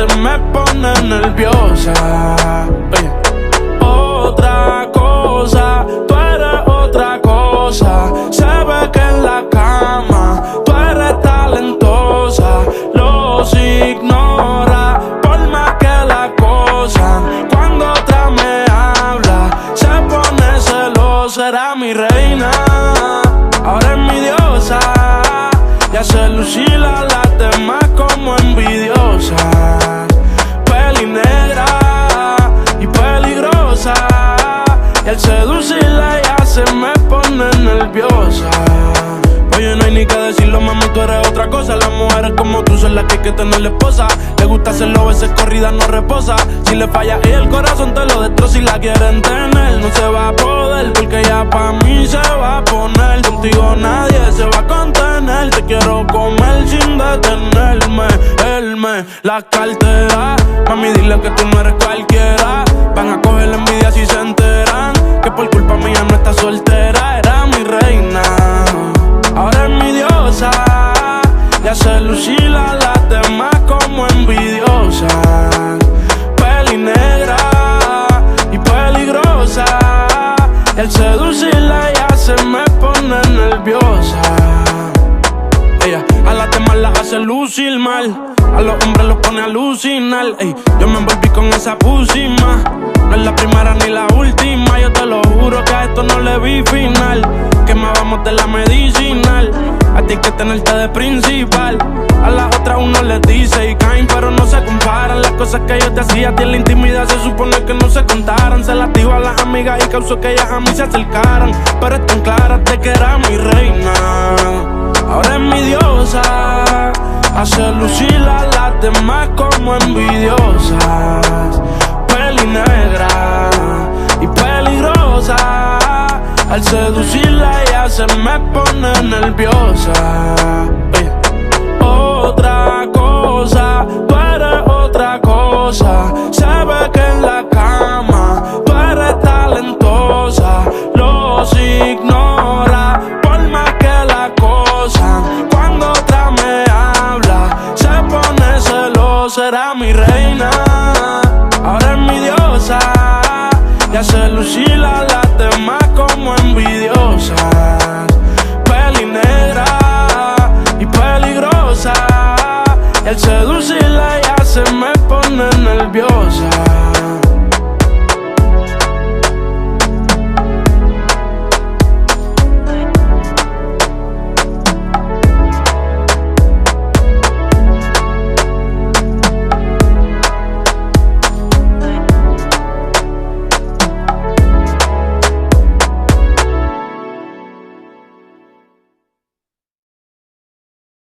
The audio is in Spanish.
se me pone nerviosa. Oye. Otra cosa, tú eres otra cosa. Se ve que en la cama tú eres talentosa. Los ignora por más que la cosa. Cuando otra me habla, se pone celosa. Era mi reina, ahora es mi diosa. Y hace lucir a las demás como envidiosa. Peli negra y peligrosa. Y al seducirla ya se me pone nerviosa. Oye, no hay ni que decirlo, mami, tú eres otra cosa. Las mujeres como tú son las que hay que tener esposa. Le gusta hacerlo, veces corrida no reposa. Si le falla y el corazón te lo destroza. Si la quieren tener, no se va a poder, porque ya pa' mí se va a poner. Contigo nadie se va a contener. Te quiero comer sin detenerme. Él me la cartera. Mami, dile que tú no eres cualquiera. Van a coger la envidia si se enteran que por culpa mía no está soltera. Era mi reina, ahora es mi diosa. Y hace lucir a las demás como envidiosa. Peli negra y peligrosa. Y al seducirla ya se me pone nerviosa. Ella a las demás las hace lucir mal. A los hombres los pone a alucinar. Ey, yo me envolví con esa pusima. No es la primera ni la última. Yo te lo juro que a esto no le vi final. Que más vamos de la medicinal. A ti hay que tenerte de principal. A las otras uno les dice y caen, pero no se comparan. Las cosas que yo te hacía a ti en la intimidad se supone que no se contaran. Se las digo a las amigas y causó que ellas a mí se acercaran. Pero están claras de que era mi reina, ahora es mi diosa. Hace lucir a las demás como envidiosas. Peli negra y peligrosa. Al seducirla ya se me pone nerviosa. Otra cosa, tú eres otra cosa. Se ve que en la cama tú eres talentosa. Los ignora por más que la cosa. Cuando otra me habla, se pone celosa. Era mi reina, ahora es mi diosa. Y hace lucir a las demás como envidiosas. Peli negra y peligrosa. Y al seducirla ya se me pone nerviosa.